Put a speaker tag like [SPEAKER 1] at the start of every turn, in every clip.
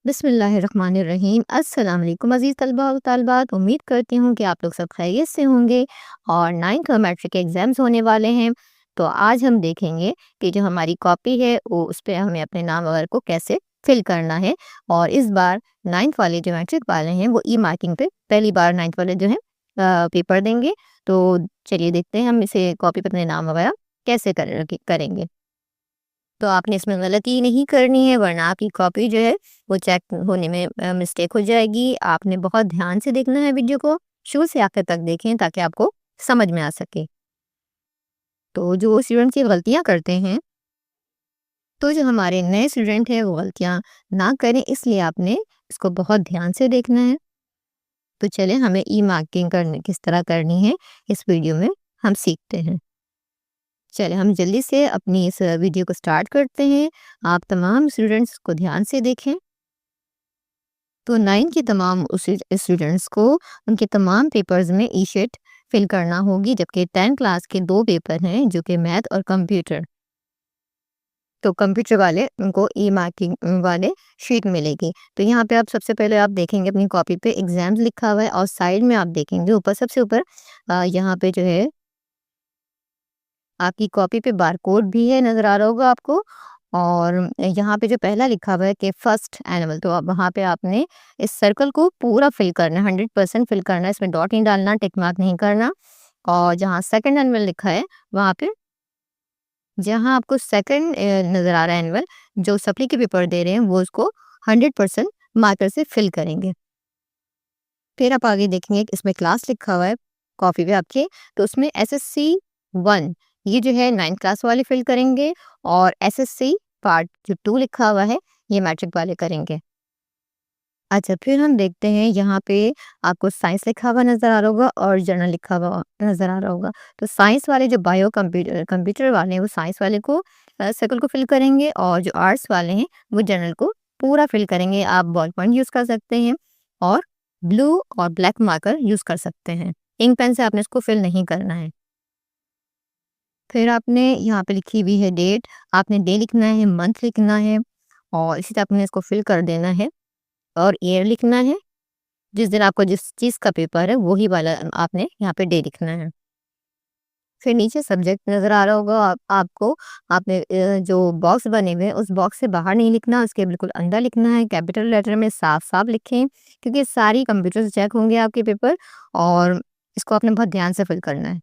[SPEAKER 1] बिस्मिल्लाहिर्रहमानिर्रहीम। अस्सलाम वालेकुम अज़ीज़ तलबा व तालिबात। उम्मीद करती हूँ कि आप लोग सब खैरियत से होंगे और 9th और मैट्रिक के एग्ज़ाम्स होने वाले हैं। तो आज हम देखेंगे कि जो हमारी कॉपी है वो उस पे हमें अपने नाम वगैरह को कैसे फ़िल करना है। और इस बार 9th वाले जो मैट्रिक वाले हैं वो ई-मार्किंग पे पहली बार 9th वाले जो हैं पेपर देंगे। तो चलिए देखते हैं हम इसे कॉपी पे अपने नाम वगैरह कैसे करेंगे। तो आपने इसमें गलती नहीं करनी है, वरना आपकी कॉपी जो है वो चेक होने में मिस्टेक हो जाएगी। आपने बहुत ध्यान से देखना है वीडियो को, शुरू से आखिर तक देखें ताकि आपको समझ में आ सके। तो जो स्टूडेंट्स ये गलतियाँ करते हैं, तो जो हमारे नए स्टूडेंट हैं वो गलतियाँ ना करें, इसलिए आपने इसको बहुत ध्यान से देखना है। तो चलें हमें ई-मार्किंग करने किस तरह करनी है, इस वीडियो में हम सीखते हैं। चलें हम जल्दी से अपनी इस वीडियो को स्टार्ट करते हैं। आप तमाम स्टूडेंट्स को ध्यान से देखें। तो 9 के तमाम उस स्टूडेंट्स को उनके तमाम पेपर्स में ई-शीट फिल करना होगी, जबकि 10 क्लास के 2 पेपर हैं जो कि मैथ और कंप्यूटर। तो कंप्यूटर वाले उनको ई-मार्किंग वाले शीट मिलेगी। तो यहाँ पे आप सबसे पहले आप देखेंगे अपनी कॉपी पे एग्ज़ाम्स लिखा हुआ है और साइड में आप देखेंगे ऊपर सबसे ऊपर यहाँ पे जो है आपकी कॉपी पे बारकोड भी है, नज़र आ रहा होगा आपको। और यहाँ पे जो पहला लिखा हुआ है कि फर्स्ट एनुअल, तो अब वहाँ पे आपने इस सर्कल को पूरा फिल करना है, 100% फिल करना है, इसमें डॉट नहीं डालना, टिक मार्क नहीं करना। और जहाँ सेकंड एनुअल लिखा है वहाँ पे जहाँ आपको सेकंड नज़र आ रहा है एनुअल, जो सप्ली के पेपर दे रहे हैं वो उसको 100% मार्कर से फिल करेंगे। फिर आप आगे देखेंगे कि इसमें क्लास लिखा हुआ है कॉपी पे आपके, तो उसमें एसएससी 1 ये जो है 9th क्लास वाले फिल करेंगे और एसएससी पार्ट जो 2 लिखा हुआ है ये मैट्रिक वाले करेंगे। अच्छा, फिर हम देखते हैं यहाँ पे आपको साइंस लिखा हुआ नज़र आ रहा होगा और जर्नल लिखा हुआ नज़र आ रहा होगा। तो साइंस वाले जो बायो कंप्यूटर वाले हैं वो साइंस वाले को सर्कल को फिल करेंगे और जो आर्ट्स वाले हैं वो जर्नल को पूरा फिल करेंगे। आप बॉल पॉइंट यूज़ कर सकते हैं और ब्लू और ब्लैक मार्कर यूज़ कर सकते हैं। इंक पेन से आपने इसको फिल नहीं करना है। फिर आपने यहाँ पे लिखी हुई है डेट, आपने डे लिखना है, मंथ लिखना है और इसी तरह आपने इसको फिल कर देना है और ईयर लिखना है। जिस दिन आपको जिस चीज़ का पेपर है वही वाला आपने यहाँ पे डे लिखना है। फिर नीचे सब्जेक्ट नज़र आ रहा होगा आपको। आपने जो बॉक्स बने हुए हैं उस बॉक्स से बाहर नहीं लिखना, उसके बिल्कुल अंदर लिखना है। कैपिटल लेटर में साफ-साफ लिखें, क्योंकि सारी कंप्यूटर से चेक होंगे आपके पेपर और इसको आपने बहुत ध्यान से फिल करना है।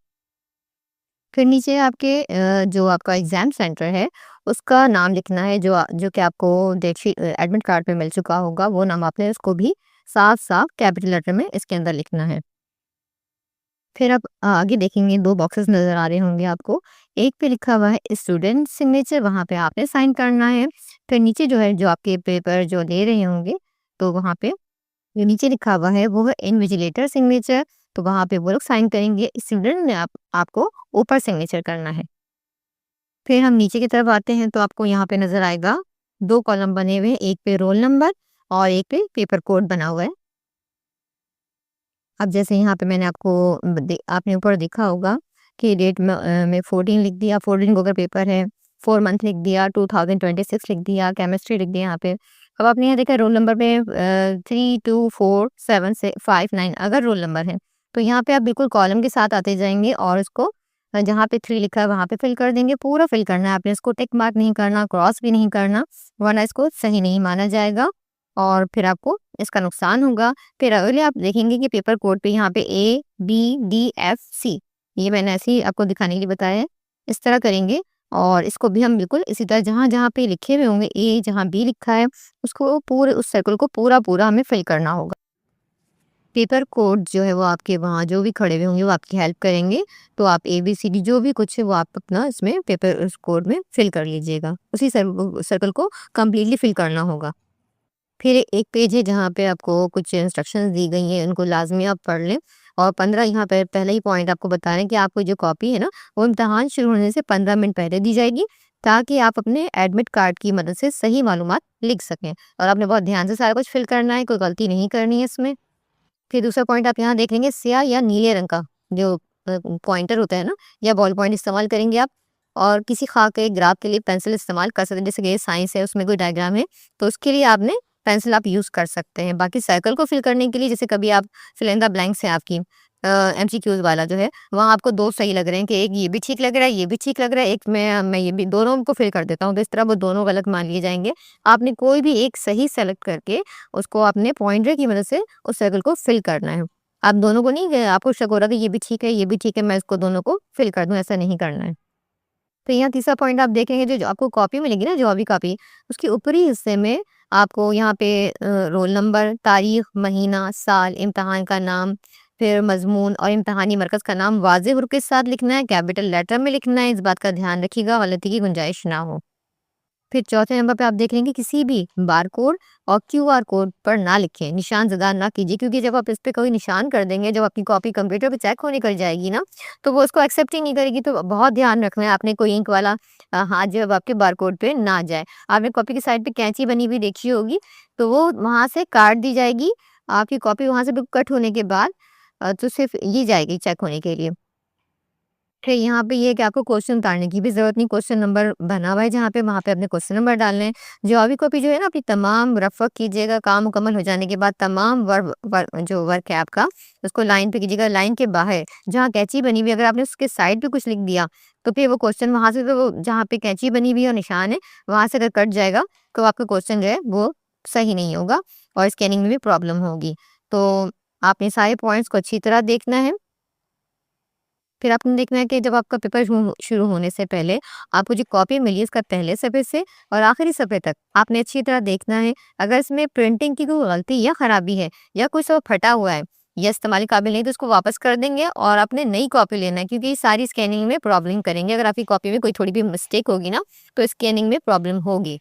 [SPEAKER 1] फिर नीचे आपके जो आपका एग्ज़ाम सेंटर है उसका नाम लिखना है, जो कि आपको डेटशीट एडमिट कार्ड पे मिल चुका होगा, वो नाम आपने उसको भी साफ-साफ कैपिटल लेटर में इसके अंदर लिखना है। फिर आप आगे देखेंगे 2 बॉक्सेस नज़र आ रहे होंगे आपको। एक पे लिखा हुआ है स्टूडेंट सिग्नेचर, वहाँ पे आपने साइन करना है। फिर नीचे जो है जो आपके पेपर जो ले रहे होंगे, तो वहाँ पे जो नीचे लिखा हुआ है वो है इन्विजिलेटर सिग्नेचर, तो वहाँ पे वो लोग साइन करेंगे। स्टूडेंट ने आपको ऊपर सिग्नेचर करना है। फिर हम नीचे की तरफ आते हैं तो आपको यहाँ पे नज़र आएगा 2 कॉलम बने हुए हैं, एक पे रोल नंबर और एक पे पेपर कोड बना हुआ है। अब जैसे यहाँ पे मैंने आपको आपने ऊपर देखा होगा कि डेट में 14 लिख दिया, 14 को अगर पेपर है, 4 मंथ लिख दिया, 2026 लिख दिया, केमिस्ट्री लिख दिया यहाँ पे। अब आपने यहाँ देखा रोल नंबर में 3, 2, 4, 7 से 5, 9 अगर रोल नंबर है, तो यहाँ पे आप बिल्कुल कॉलम के साथ आते जाएँगे और उसको जहाँ पे 3 लिखा है वहाँ पे फिल कर देंगे। पूरा फिल करना है आपने, इसको टिक मार्क नहीं करना, क्रॉस भी नहीं करना, वरना इसको सही नहीं माना जाएगा और फिर आपको इसका नुकसान होगा। फिर अगले आप देखेंगे कि पेपर कोड पे यहाँ पे ए, बी, डी, एफ, सी, ये मैंने ऐसे ही आपको दिखाने के लिए बताया है। इस तरह करेंगे और इसको भी हम बिल्कुल इसी तरह जहाँ-जहाँ पे लिखे हुए होंगे ए, जहाँ बी लिखा है, उसको पूरे उस सर्कल को पूरा-पूरा हमें फिल करना होगा। पेपर कोड जो है वो आपके वहाँ जो भी खड़े हुए होंगे वो आपकी हेल्प करेंगे। तो आप ABCD जो भी कुछ है वो आप अपना इसमें पेपर उस कोड में फिल कर लीजिएगा। उसी सर्कल को कंप्लीटली फिल करना होगा। फिर एक पेज है जहाँ पे आपको कुछ इंस्ट्रक्शंस दी गई हैं, उनको लाज़मी आप पढ़ लें। और 15 यहाँ पे पहले ही पॉइंट आपको बता रहे हैं कि आपको जो कॉपी है ना, वो इम्तिहान शुरू होने से 15 मिनट पहले दी जाएगी, ताकि आप अपने एडमिट कार्ड की मदद से सही मालूमात लिख सकें। और आपने बहुत ध्यान से सारा कुछ फिल करना है, कोई गलती नहीं करनी है इसमें। फिर दूसरा पॉइंट आप यहाँ देख लेंगे, स्याह या नीले रंग का जो पॉइंटर होता है ना, या बॉल पॉइंट इस्तेमाल करेंगे आप। और किसी खाके ग्राफ के लिए पेंसिल इस्तेमाल कर सकते हैं, जैसे कि साइंस है उसमें कोई डायग्राम है तो उसके लिए आपने पेंसिल आप यूज़ कर सकते हैं। बाकी सर्कल को फिल करने के लिए जैसे कभी आप फिल इन द ब्लैंक्स है आपकी एमसीक्यूज़ वाला जो है, वहाँ आपको 2 सही लग रहे हैं कि एक ये भी ठीक लग रहा है, ये भी ठीक लग रहा है, एक मैं ये भी दोनों को फिल कर देता हूँ, तो इस तरह वो दोनों गलत मान लिए जाएँगे। आपने कोई भी एक सही सेलेक्ट करके उसको अपने पॉइंटर की मदद से उस सर्कल को फिल करना है। आप दोनों को नहीं आपको शक हो रहा है कि ये भी ठीक है, ये भी ठीक है, मैं इसको दोनों को फिल कर दूँ, ऐसा नहीं करना है। तो यहाँ तीसरा पॉइंट आप देखेंगे जो जो आपको कॉपी मिलेगी ना जवाबी कॉपी, उसके ऊपरी हिस्से में आपको यहाँ पे रोल नंबर, तारीख, महीना, साल, इम्तिहान का नाम, फिर मज़मून और इम्तिहानी मरकज़ का नाम वाज़ेह हरूफ़ के साथ लिखना है, कैपिटल लेटर में लिखना है, इस बात का ध्यान रखिएगा गलती की गुंजाइश ना हो। फिर चौथे नंबर पे आप देख लेंगे किसी भी बारकोड और क्यूआर कोड पर ना लिखें, निशान ज़दा ना कीजिए क्योंकि जब आप इस पे कोई निशान कर देंगे, जब आपकी कॉपी कंप्यूटर पे चेक होने कर जाएगी ना, तो वो उसको एक्सेप्ट ही नहीं करेगी। तो बहुत ध्यान रखना है आपने कोई इंक वाला हाथ जो है वो आपके बारकोड पे ना जाए। आपने कॉपी की साइड पे कैंची बनी हुई देखी होगी, तो वो वहाँ से काट दी जाएगी। आपकी कॉपी वहाँ से बिल्कुल कट होने के बाद तो सिर्फ़ ये जाएगी चेक होने के लिए। फिर यहाँ पे ये है कि आपको क्वेश्चन उतारने की भी ज़रूरत नहीं, क्वेश्चन नंबर बना हुआ है जहाँ पे वहाँ पे अपने क्वेश्चन नंबर डालने हैं। जवाबी कॉपी जो है ना अपनी तमाम रफ़ कीजिएगा, काम मुकम्मल हो जाने के बाद तमाम जो वर्क है आपका उसको लाइन पे कीजिएगा। लाइन के बाहर जहाँ कैंची बनी हुई है अगर आपने उसके साइड पे कुछ लिख दिया, तो फिर वो क्वेश्चन वहाँ से तो वो जहाँ पे कैंची बनी हुई है और निशान है, वहाँ से अगर कट जाएगा तो आपका क्वेश्चन जो है वो सही नहीं होगा और स्कैनिंग में भी प्रॉब्लम होगी। तो आपने सारे पॉइंट्स को अच्छी तरह देखना है। फिर आपने देखना है कि जब आपका पेपर शुरू होने से पहले आपको जो कॉपी मिली है उसका पहले सफ़े से और आखिरी सफ़े तक आपने अच्छी तरह देखना है। अगर इसमें प्रिंटिंग की कोई गलती या ख़राबी है या कुछ और फटा हुआ है या इस्तेमाल काबिल नहीं तो उसको वापस कर देंगे और आपने नई कॉपी लेना है क्योंकि ये सारी स्कैनिंग में प्रॉब्लम करेंगे। अगर आपकी कॉपी में कोई थोड़ी भी मिस्टेक होगी ना तो स्कैनिंग में प्रॉब्लम होगी।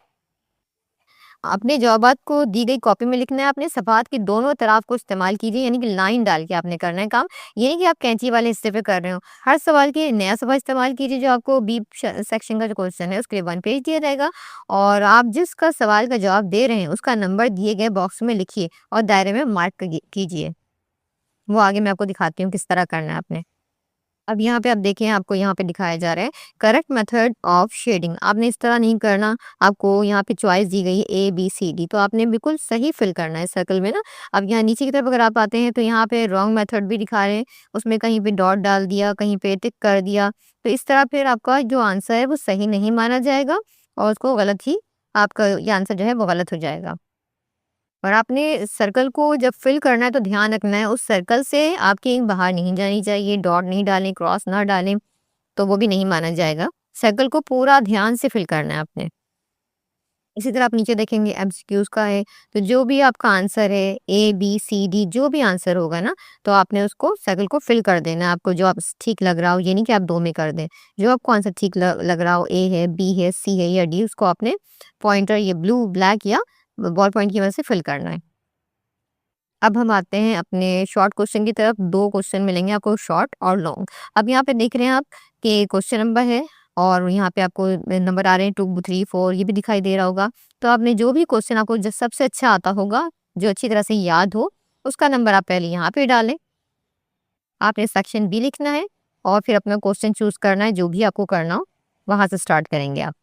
[SPEAKER 1] अपने जवाबात को दी गई कॉपी में लिखना है, अपने सफ़ात की दोनों तरफ को इस्तेमाल कीजिए यानी कि लाइन डाल के आपने करना है काम। ये नहीं कि आप कैंची वाले हिस्से पे कर रहे हो। हर सवाल के नया सवाल इस्तेमाल कीजिए जो आपको बी सेक्शन का जो क्वेश्चन है उसके लिए 1 पेज दिया जाएगा और आप जिसका सवाल का जवाब दे रहे हैं उसका नंबर दिए गए बॉक्स में लिखिए और दायरे में मार्क कीजिए। वो आगे मैं आपको दिखाती हूँ किस तरह करना है आपने। अब यहाँ पे आप देखें आपको यहाँ पे दिखाया जा रहा है करेक्ट मेथड ऑफ शेडिंग। आपने इस तरह नहीं करना, आपको यहाँ पे चॉइस दी गई है ए बी सी डी, तो आपने बिल्कुल सही फिल करना है सर्कल में ना। अब यहाँ नीचे की तरफ अगर आप आते हैं तो यहाँ पे रॉन्ग मेथड भी दिखा रहे हैं, उसमें कहीं पे डॉट डाल दिया, कहीं पे टिक कर दिया, तो इस तरह फिर आपका जो आंसर है वो सही नहीं माना जाएगा और उसको गलत ही आपका ये आंसर जो है वो गलत हो जाएगा। और आपने सर्कल को जब फिल करना है तो ध्यान रखना है उस सर्कल से आपकी इंक बाहर नहीं जानी चाहिए, डॉट नहीं डालें, क्रॉस ना डालें, तो वो भी नहीं माना जाएगा। सर्कल को पूरा ध्यान से फिल करना है आपने। इसी तरह आप नीचे देखेंगे एमसीक्यूज़ का है, तो जो भी आपका आंसर है ए, बी, सी, डी जो भी आंसर होगा ना, तो आपने उसको सर्कल को फिल कर देना है। आपको जो आप ठीक लग रहा हो, ये नहीं कि आप 2 में कर दें। जो आपको आंसर ठीक लग रहा हो, ए है, बी है, सी है या डी, उसको आपने पॉइंटर ये ब्लू, ब्लैक या बॉल पॉइंट की मदद से फिल करना है। अब हम आते हैं अपने शॉर्ट क्वेश्चन की तरफ। 2 क्वेश्चन मिलेंगे आपको शॉर्ट और लॉन्ग। अब यहाँ पे देख रहे हैं आप कि क्वेश्चन नंबर है और यहाँ पे आपको नंबर आ रहे हैं 2, 3, 4 ये भी दिखाई दे रहा होगा। तो आपने जो भी क्वेश्चन आपको जो सबसे अच्छा आता होगा, जो अच्छी तरह से याद हो, उसका नंबर आप पहले यहाँ पे डालें। आपने सेक्शन बी लिखना है और फिर अपना क्वेश्चन चूज़ करना है, जो भी आपको करना हो, वहाँ से स्टार्ट करेंगे आप।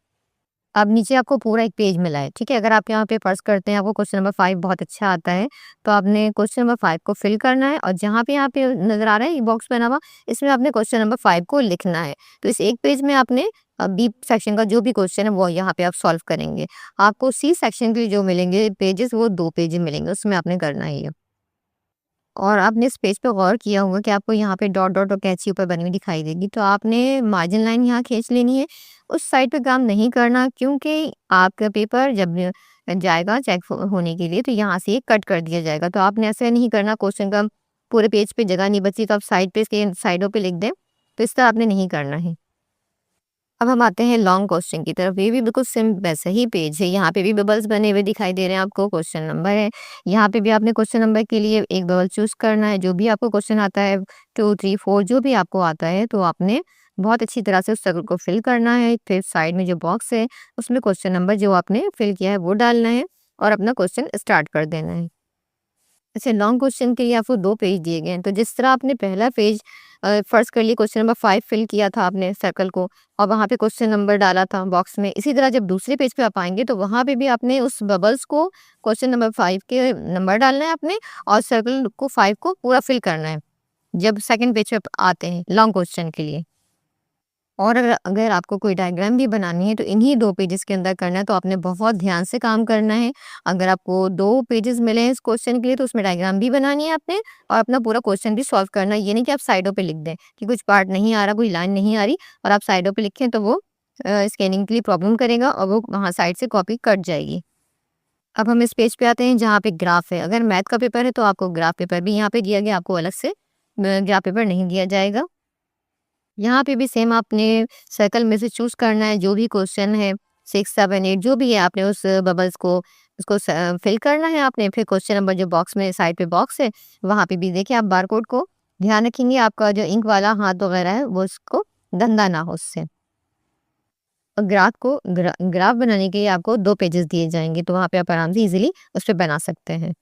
[SPEAKER 1] अब नीचे आपको पूरा एक पेज मिला है, ठीक है? अगर आप यहाँ पे फ़र्ज़ करते हैं आपको क्वेश्चन नंबर 5 बहुत अच्छा आता है, तो आपने क्वेश्चन नंबर 5 को फिल करना है और जहाँ पे यहाँ पे नज़र आ रहा है ये बॉक्स बना हुआ, इसमें आपने क्वेश्चन नंबर 5 को लिखना है। तो इस एक पेज में आपने बी सेक्शन का जो भी क्वेश्चन है वो यहाँ पे आप सॉल्व करेंगे। आपको सी सेक्शन के लिए जो मिलेंगे पेजेज़ वो 2 पेज मिलेंगे, उसमें आपने करना है ये। और आपने इस पेज पे गौर किया होगा कि आपको यहाँ पे डॉट डॉट और कैंची ऊपर बनी हुई दिखाई देगी, तो आपने मार्जिन लाइन यहाँ खींच लेनी है। उस साइड पे काम नहीं करना क्योंकि आपका पेपर जब जाएगा चेक होने के लिए तो यहाँ से ये कट कर दिया जाएगा। तो आपने ऐसे नहीं करना, क्वेश्चन का पूरे पेज पे जगह नहीं बची तो आप साइड पे इसके साइडों पे लिख दें, तो इस तरह आपने नहीं करना है। अब हम आते हैं लॉन्ग क्वेश्चन की तरफ। ये भी बिल्कुल सेम वैसा ही पेज है, यहाँ पे भी बबल्स बने हुए दिखाई दे रहे हैं आपको, क्वेश्चन नंबर है। यहाँ पे भी आपने क्वेश्चन नंबर के लिए एक बबल चूज़ करना है, जो भी आपको क्वेश्चन आता है 2, 3, 4 जो भी आपको आता है, तो आपने बहुत अच्छी तरह से उस सर्कल को फिल करना है। फिर साइड में जो बॉक्स है, उसमें क्वेश्चन नंबर जो आपने फिल किया है वो डालना है और अपना क्वेश्चन स्टार्ट कर देना है। अच्छा, लॉन्ग क्वेश्चन के लिए आपको 2 पेज दिए गए हैं, तो जिस तरह आपने पहला पेज फ़र्ज़ कर लिए क्वेश्चन नंबर 5 फिल किया था आपने सर्कल को और वहाँ पे क्वेश्चन नंबर डाला था बॉक्स में, इसी तरह जब दूसरे पेज पे आप आएँगे तो वहाँ पे भी आपने उस बबल्स को क्वेश्चन नंबर 5 के नंबर डालना है आपने और सर्कल को 5 को पूरा फिल करना है, जब सेकंड पेज पे आप आते हैं लॉन्ग क्वेश्चन के लिए। और अगर अगर आपको कोई डायग्राम भी बनानी है तो इन्हीं 2 पेजेस के अंदर करना है, तो आपने बहुत ध्यान से काम करना है। अगर आपको 2 पेजेस मिले हैं इस क्वेश्चन के लिए तो उसमें डायग्राम भी बनानी है आपने और अपना पूरा क्वेश्चन भी सॉल्व करना है। ये नहीं कि आप साइडों पे लिख दें कि कुछ पार्ट नहीं आ रहा, कोई लाइन नहीं आ रही और आप साइडों पे लिखें तो वो स्कैनिंग के लिए प्रॉब्लम करेगा और वो वहाँ साइड से कॉपी कट जाएगी। अब हम इस पेज पे आते हैं जहाँ पे ग्राफ है। अगर मैथ का पेपर है तो आपको ग्राफ पेपर भी यहाँ पे दिया गया, आपको अलग से ग्राफ पेपर नहीं दिया जाएगा। यहाँ पे भी सेम आपने सर्कल में से चूज़ करना है, जो भी क्वेश्चन है 6, 7, 8 जो भी है आपने उस बबल्स को उसको फिल करना है आपने। फिर क्वेश्चन नंबर जो बॉक्स में साइड पे बॉक्स है, वहाँ पे भी देखिए आप बारकोड को ध्यान रखेंगे, आपका जो इंक वाला हाथ वगैरह है वो उसको गंदा ना हो उससे। और ग्राफ बनाने के लिए आपको 2 पेजेस दिए जाएँगे, तो वहाँ पे आप आराम से ईज़िली उसपे बना सकते हैं।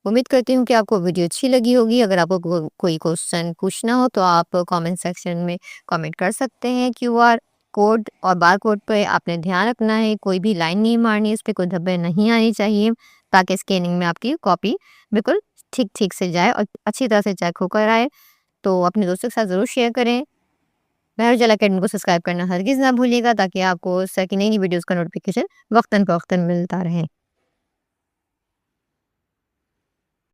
[SPEAKER 1] उम्मीद करती हूँ कि आपको वीडियो अच्छी लगी होगी। अगर आपको कोई क्वेश्चन पूछना हो तो आप कमेंट सेक्शन में कमेंट कर सकते हैं। क्यूआर कोड और बार कोड पे आपने ध्यान रखना है, कोई भी लाइन नहीं मारनी है, इस पे कोई धब्बे नहीं आनी चाहिए, ताकि स्कैनिंग में आपकी कॉपी बिल्कुल ठीक-ठीक से जाए और अच्छी तरह से चेक होकर आए। तो अपने दोस्तों के साथ ज़रूर शेयर करें। महर उजाला अकेडमी को सब्सक्राइब करना हरगिज़ ना भूलिएगा, ताकि आपको इस तरह की नई-नई वीडियोज़ का नोटिफ़िकेशन वक़्तन-फ़वक़्तन मिलता रहे।